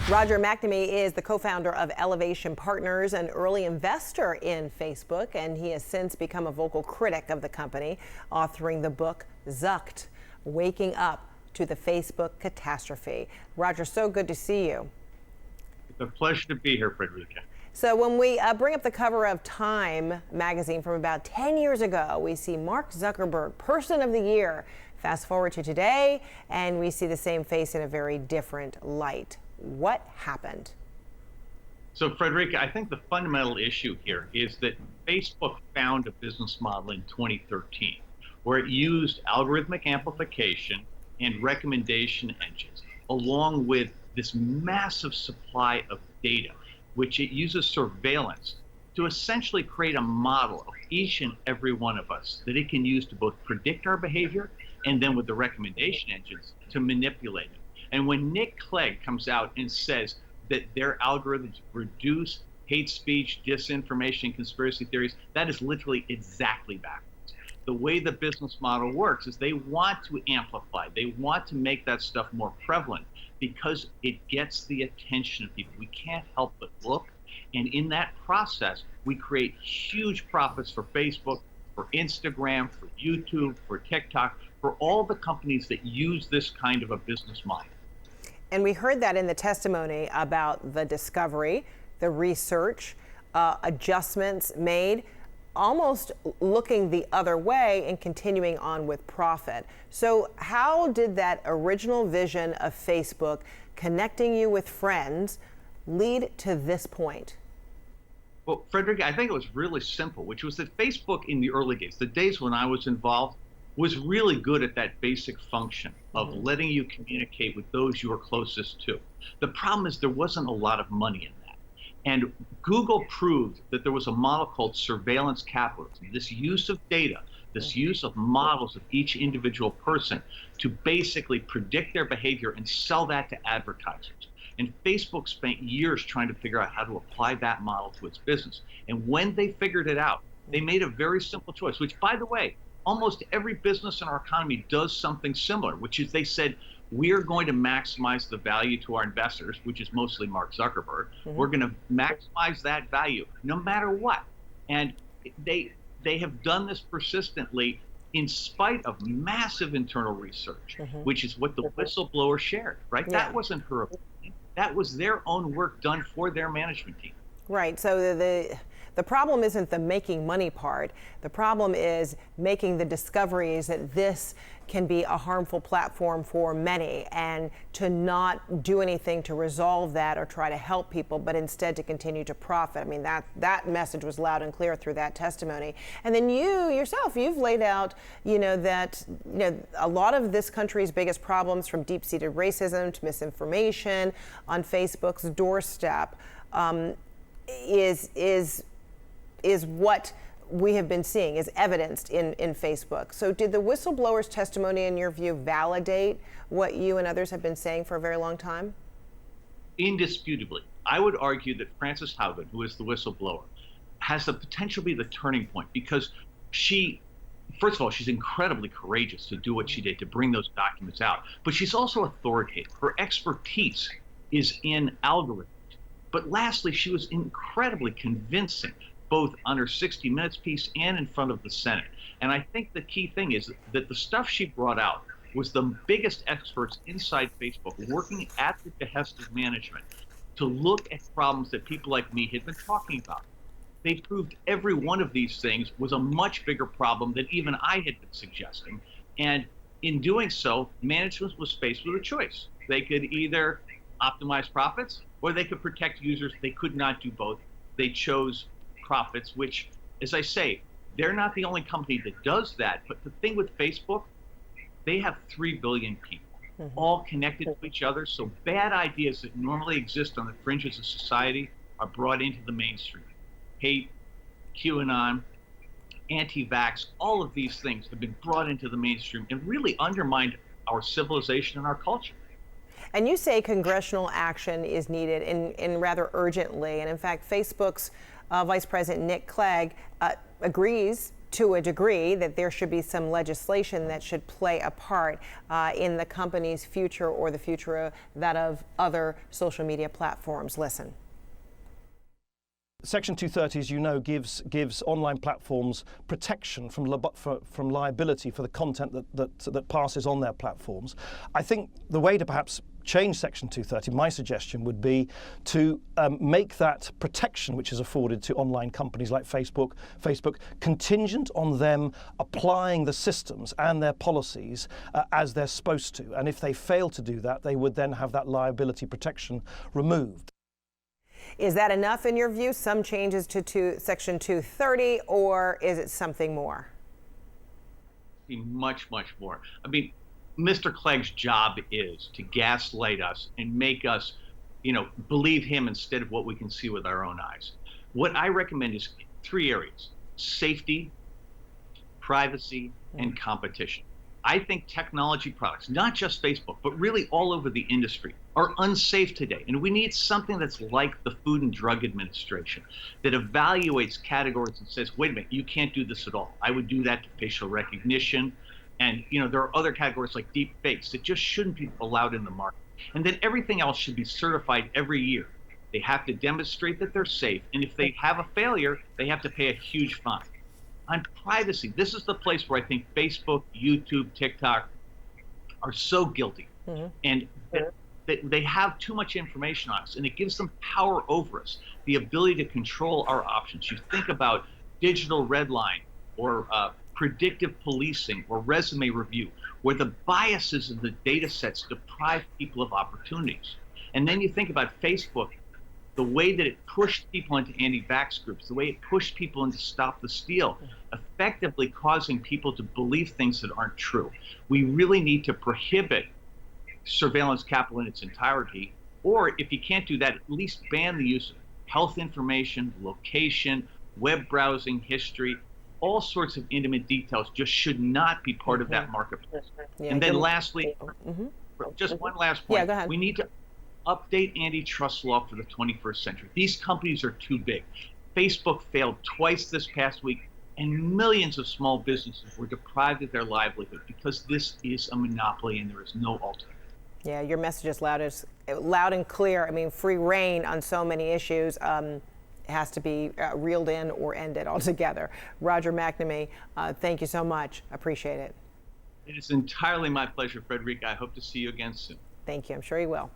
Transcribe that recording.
Roger McNamee is the co-founder of Elevation Partners, an early investor in Facebook, and he has since become a vocal critic of the company, authoring the book Zucked, Waking Up to the Facebook Catastrophe. Roger, so good to see you. It's a pleasure to be here, Fredricka. So when we bring up the cover of Time magazine from about 10 years ago, we see Mark Zuckerberg, Person of the Year. Fast forward to today, and we see the same face in a very different light. What happened? So, Fredricka, I think the fundamental issue here is that Facebook found a business model in 2013 where it used algorithmic amplification and recommendation engines, along with this massive supply of data, which it uses surveillance to essentially create a model of each and every one of us that it can use to both predict our behavior and then with the recommendation engines to manipulate it. And when Nick Clegg comes out and says that their algorithms reduce hate speech, disinformation, conspiracy theories, that is literally exactly backwards. The way the business model works is they want to amplify, they want to make that stuff more prevalent because it gets the attention of people. We can't help but look. And in that process, we create huge profits for Facebook, for Instagram, for YouTube, for TikTok, for all the companies that use this kind of a business model. And we heard that in the testimony about the discovery, the research, adjustments made, almost looking the other way and continuing on with profit. So how did that original vision of Facebook connecting you with friends lead to this point? Well, Fredricka, I think it was really simple, which was that Facebook in the early days, the days when I was involved, was really good at that basic function of letting you communicate with those you were closest to. The problem is there wasn't a lot of money in that. And Google proved that there was a model called surveillance capitalism, this use of data, this use of models of each individual person to basically predict their behavior and sell that to advertisers. And Facebook spent years trying to figure out how to apply that model to its business. And when they figured it out, they made a very simple choice, which, by the way, almost every business in our economy does something similar, which is they said, we're going to maximize the value to our investors, which is mostly Mark Zuckerberg. We're going to maximize that value no matter what. And they have done this persistently in spite of massive internal research, which is what the whistleblower shared, right? Yeah. That wasn't her opinion. That was their own work done for their management team. Right. So the problem isn't the making money part. The problem is making the discoveries that this can be a harmful platform for many, and to not do anything to resolve that or try to help people, but instead to continue to profit. I mean, that message was loud and clear through that testimony. And then you yourself, you've laid out, that a lot of this country's biggest problems, from deep-seated racism to misinformation on Facebook's doorstep, is what we have been seeing, is evidenced in Facebook. So did the whistleblower's testimony, in your view, validate what you and others have been saying for a very long time? Indisputably. I would argue that Frances Haugen, who is the whistleblower, has the potential to be the turning point, because first of all, she's incredibly courageous to do what she did, to bring those documents out, but she's also authoritative. Her expertise is in algorithms. But lastly, she was incredibly convincing, both on her 60 Minutes piece and in front of the Senate. And I think the key thing is that the stuff she brought out was the biggest experts inside Facebook working at the behest of management to look at problems that people like me had been talking about. They proved every one of these things was a much bigger problem than even I had been suggesting. And in doing so, management was faced with a choice. They could either optimize profits or they could protect users. They could not do both. They chose profits, which, as I say, they're not the only company that does that. But the thing with Facebook, they have 3 billion people, all connected to each other. So bad ideas that normally exist on the fringes of society are brought into the mainstream. Hate, QAnon, anti-vax, all of these things have been brought into the mainstream and really undermined our civilization and our culture. And you say congressional action is needed and rather urgently. And in fact, Facebook's Vice President Nick Clegg agrees to a degree that there should be some legislation that should play a part in the company's future or the future of that of other social media platforms. Listen. Section 230, as you know, gives online platforms protection from liability for the content that passes on their platforms. I think the way to perhaps change Section 230, my suggestion would be to make that protection which is afforded to online companies like Facebook contingent on them applying the systems and their policies as they're supposed to. And if they fail to do that, they would then have that liability protection removed. Is that enough in your view? Some changes to Section 230, or is it something more? Much, much more. I mean, Mr. Clegg's job is to gaslight us and make us, believe him instead of what we can see with our own eyes. What I recommend is 3 areas: safety, privacy, and competition. I think technology products, not just Facebook, but really all over the industry, are unsafe today. And we need something that's like the Food and Drug Administration that evaluates categories and says, wait a minute, you can't do this at all. I would do that to facial recognition. And there are other categories like deep fakes that just shouldn't be allowed in the market. And then everything else should be certified every year. They have to demonstrate that they're safe. And if they have a failure, they have to pay a huge fine. On privacy, this is the place where I think Facebook, YouTube, TikTok are so guilty. And they have too much information on us, and it gives them power over us, the ability to control our options. You think about digital redline or predictive policing or resume review, where the biases of the data sets deprive people of opportunities. And then you think about Facebook, the way that it pushed people into anti-vax groups, the way it pushed people into Stop the Steal, effectively causing people to believe things that aren't true. We really need to prohibit surveillance capital in its entirety, or if you can't do that, at least ban the use of health information, location, web browsing history. All sorts of intimate details just should not be part of that marketplace. Yeah, and then lastly, just one last point. Yeah, go ahead. We need to update antitrust law for the 21st century. These companies are too big. Facebook failed twice this past week, and millions of small businesses were deprived of their livelihood because this is a monopoly and there is no alternative. Yeah, your message is loud and clear. I mean, free reign on so many issues has to be reeled in or ended altogether. Roger McNamee, thank you so much. Appreciate it. It is entirely my pleasure, Fredricka. I hope to see you again soon. Thank you. I'm sure you will.